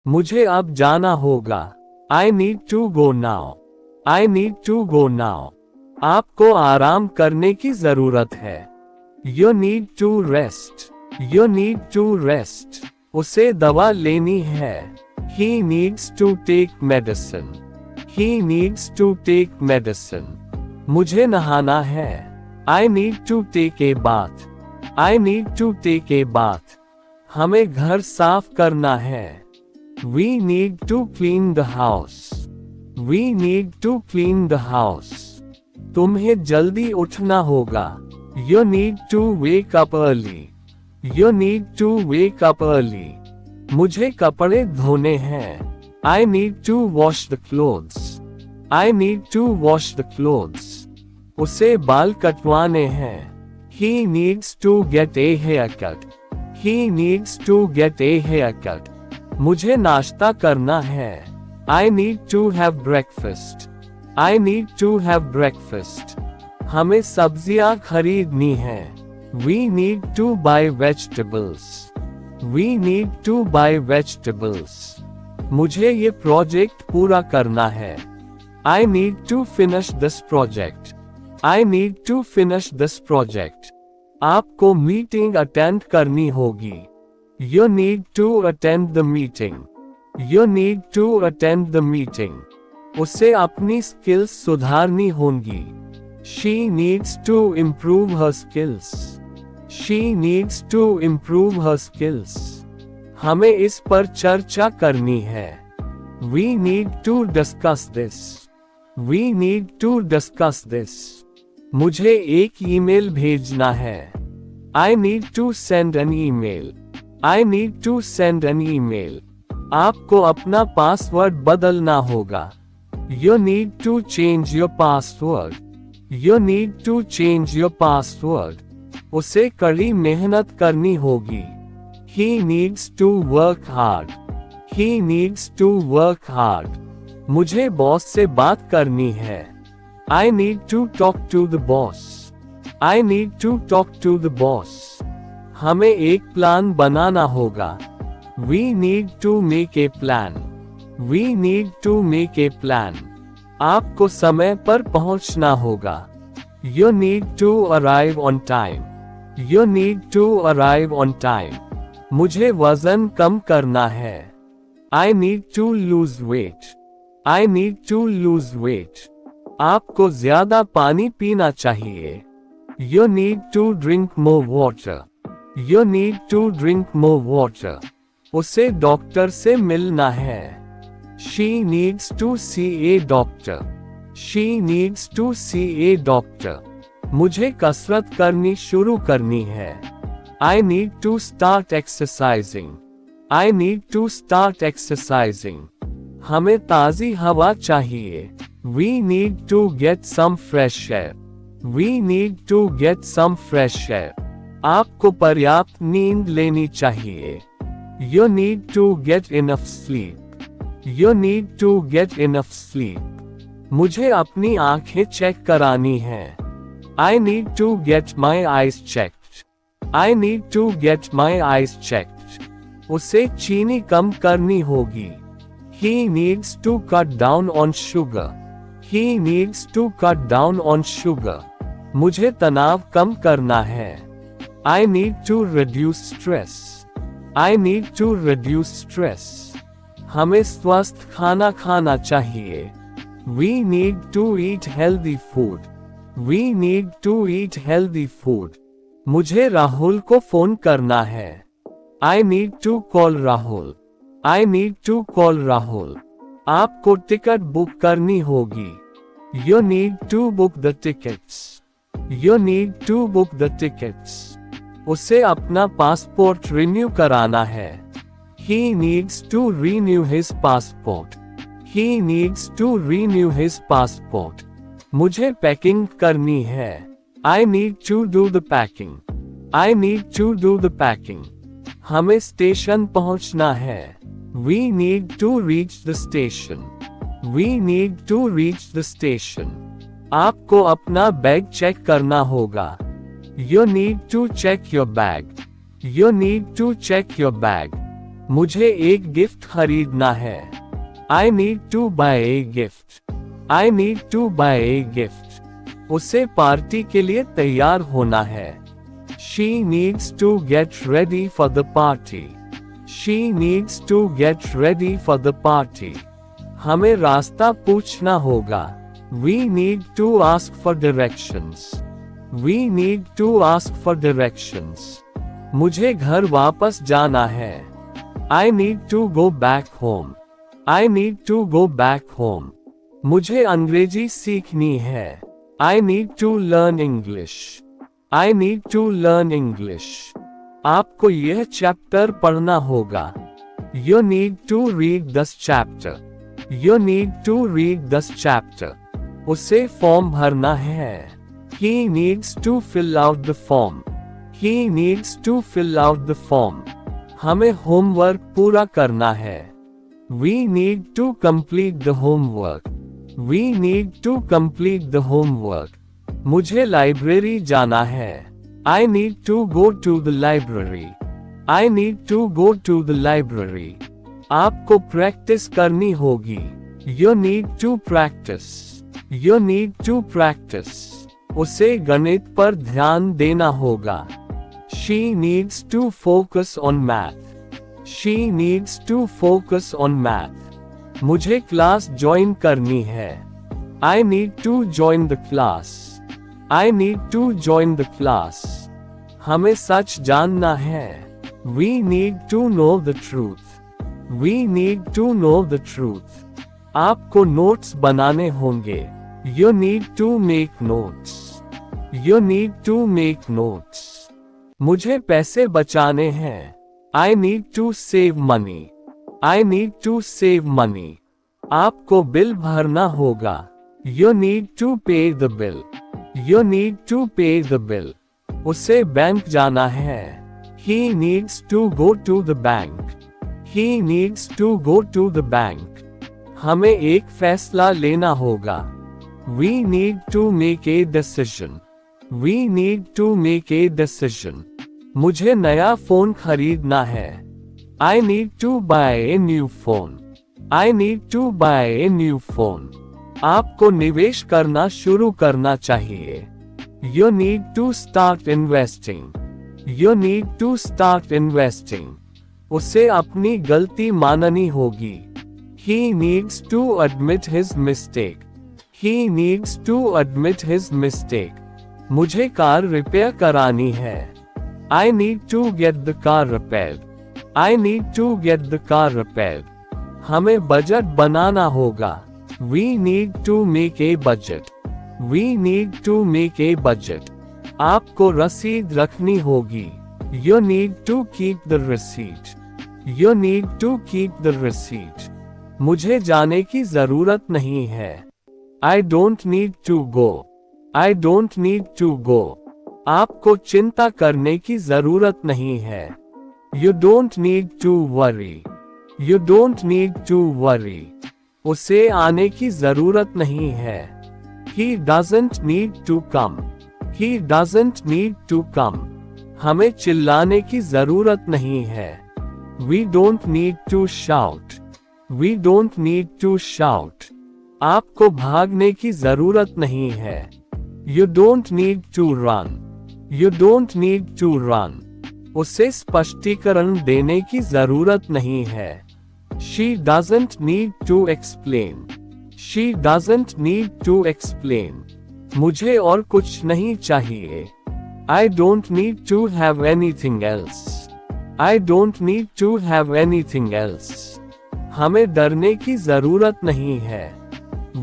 मुझे अब जाना होगा। I need to go now. I need to go now. आपको आराम करने की जरूरत है। You need to rest. You need to rest. उसे दवा लेनी है। He needs to take medicine. He needs to take medicine. मुझे नहाना है। I need to take a bath. I need to take a bath. हमें घर साफ करना है। We need to clean the house. We need to clean the house. तुम्हें जल्दी उठना होगा। You need to wake up early. You need to wake up early. मुझे कपड़े धोने हैं। I need to wash the clothes. I need to wash the clothes. उसे बाल कटवाने हैं। He needs to get a haircut. He needs to get a haircut. मुझे नाश्ता करना है। I need to have breakfast. I need to have breakfast. हमें सब्जियां खरीदनी हैं। We need to buy vegetables. We need to buy vegetables. मुझे ये प्रोजेक्ट पूरा करना है। I need to finish this project. I need to finish this project. आपको मीटिंग अटेंड करनी होगी। You need to attend the meeting. You need to attend the meeting. उसे अपनी स्किल्स सुधारनी होंगी। She needs to improve her skills. She needs to improve her skills. हमें इस पर चर्चा करनी है। We need to discuss this. We need to discuss this. मुझे एक ईमेल भेजना है। I need to send an email. I need to send an email. आपको अपना पासवर्ड बदलना होगा। You need to change your password. You need to change your password. उसे कड़ी मेहनत करनी होगी। He needs to work hard. He needs to work hard. मुझे बॉस से बात करनी है। I need to talk to the boss. I need to talk to the boss. हमें एक प्लान बनाना होगा। We need to make a plan. We need to make a plan. आपको समय पर पहुंचना होगा। You need to arrive on time. You need to arrive on time. मुझे वजन कम करना है। I need to lose weight. I need to lose weight. आपको ज्यादा पानी पीना चाहिए। You need to drink more water. You need to drink more water. उसे डॉक्टर से मिलना है। She needs to see a doctor. She needs to see a doctor. मुझे कसरत करनी शुरू करनी है। I need to start exercising. I need to start exercising. हमें ताज़ी हवा चाहिए। We need to get some fresh air. We need to get some fresh air. आपको पर्याप्त नींद लेनी चाहिए। You need to get enough sleep. You need to get enough sleep. मुझे अपनी आंखें चेक करानी हैं। I need to get my eyes checked. I need to get my eyes checked. उसे चीनी कम करनी होगी। He needs to cut down on sugar. He needs to cut down on sugar. मुझे तनाव कम करना है। I need to reduce stress. I need to reduce stress. हमें स्वस्थ खाना खाना चाहिए। We need to eat healthy food. We need to eat healthy food. मुझे राहुल को फोन करना है। I need to call Rahul. I need to call Rahul. आपको टिकट बुक करनी होगी। You need to book the tickets. You need to book the tickets. उसे अपना passport renew कराना है। He needs to renew his passport. He needs to renew his passport. मुझे packing करनी है। I need to do the packing. I need to do the packing. हमें station पहुंचना है। We need to reach the station. We need to reach the station. आपको अपना bag check करना होगा। You need to check your bag. You need to check your bag. मुझे एक gift खरीदना है। I need to buy a gift. I need to buy a gift. उसे party के लिए तैयार होना है। She needs to get ready for the party. She needs to get ready for the party. हमें रास्ता पूछना होगा। We need to ask for directions. We need to ask for directions. मुझे घर वापस जाना है। I need to go back home. I need to go back home. मुझे अंग्रेजी सीखनी है। I need to learn English. I need to learn English. आपको यह चैप्टर पढ़ना होगा। You need to read this chapter. You need to read this chapter. उसे form भरना है। He needs to fill out the form. He needs to fill out the form. हमें homework पूरा करना है। We need to complete the homework. We need to complete the homework. मुझे library जाना है। I need to go to the library. I need to go to the library. आपको practice करनी होगी। You need to practice. You need to practice. उसे गणित पर ध्यान देना होगा। She needs to focus on math. She needs to focus on math. मुझे क्लास ज्वाइन करनी है। I need to join the class. I need to join the class. हमें सच जानना है। We need to know the truth. We need to know the truth. आपको notes बनाने होंगे। You need to make notes. You need to make notes. मुझे पैसे बचाने हैं। I need to save money. I need to save money. आपको bill भरना होगा। You need to pay the bill. You need to pay the bill. उसे bank जाना है। He needs to go to the bank. He needs to go to the bank. हमें एक फैसला लेना होगा। We need to make a decision. We need to make a decision. मुझे नया फोन खरीदना है। I need to buy a new phone. I need to buy a new phone. आपको निवेश करना शुरू करना चाहिए। You need to start investing. You need to start investing. उसे अपनी गलती माननी होगी। He needs to admit his mistake. He needs to admit his mistake. मुझे कार रिपेयर करानी है। I need to get the car repaired. I need to get the car repaired. हमें budget बनाना होगा। We need to make a budget. We need to make a budget. आपको रसीद रखनी होगी। You need to keep the receipt. You need to keep the receipt. मुझे जाने की जरूरत नहीं है। I don't need to go. I don't need to go. आपको चिंता करने की जरूरत नहीं है। You don't need to worry. You don't need to worry. उसे आने की जरूरत नहीं है। He doesn't need to come. He doesn't need to come. हमें चिल्लाने की जरूरत नहीं है। We don't need to shout. We don't need to shout. आपको भागने की जरूरत नहीं है। You don't need to run. You don't need to run. उसे स्पष्टीकरण देने की जरूरत नहीं है। She doesn't need to explain. She doesn't need to explain. मुझे और कुछ नहीं चाहिए। I don't need to have anything else. I don't need to have anything else. हमें डरने की जरूरत नहीं है।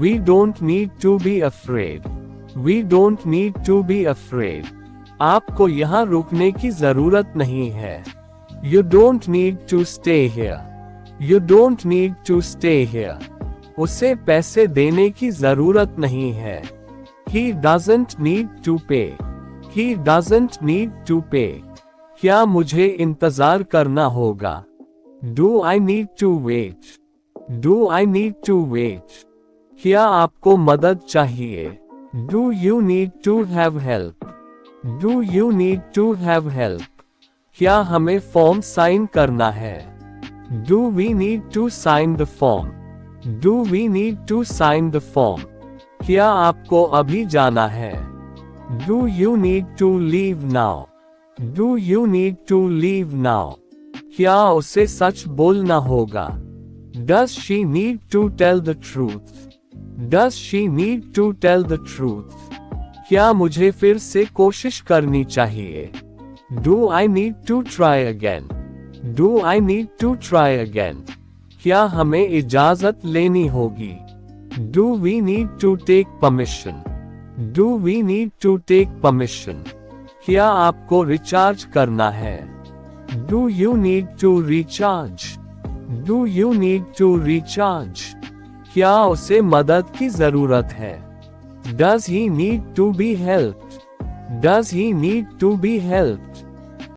We don't need to be afraid. We don't need to be afraid. आपको यहाँ रुकने की जरूरत नहीं है। You don't need to stay here. You don't need to stay here. उसे पैसे देने की जरूरत नहीं है। He doesn't need to pay. He doesn't need to pay. क्या मुझे इंतजार करना होगा? Do I need to wait? Do I need to wait? क्या आपको मदद चाहिए? Do you need to have help? Do you need to have help? क्या हमें फॉर्म साइन करना है? Do we need to sign the form? Do we need to sign the form? क्या आपको अभी जाना है? Do you need to leave now? Do you need to leave now? क्या उसे सच बोलना होगा? Does she need to tell the truth? Does she need to tell the truth? क्या मुझे फिर से कोशिश करनी चाहिए? Do I need to try again? Do I need to try again? क्या हमें इजाजत लेनी होगी? Do we need to take permission? Do we need to take permission? क्या आपको रिचार्ज करना है? Do you need to recharge? Do you need to recharge? क्या उसे मदद की जरूरत है? Does he need to be helped? Does he need to be helped?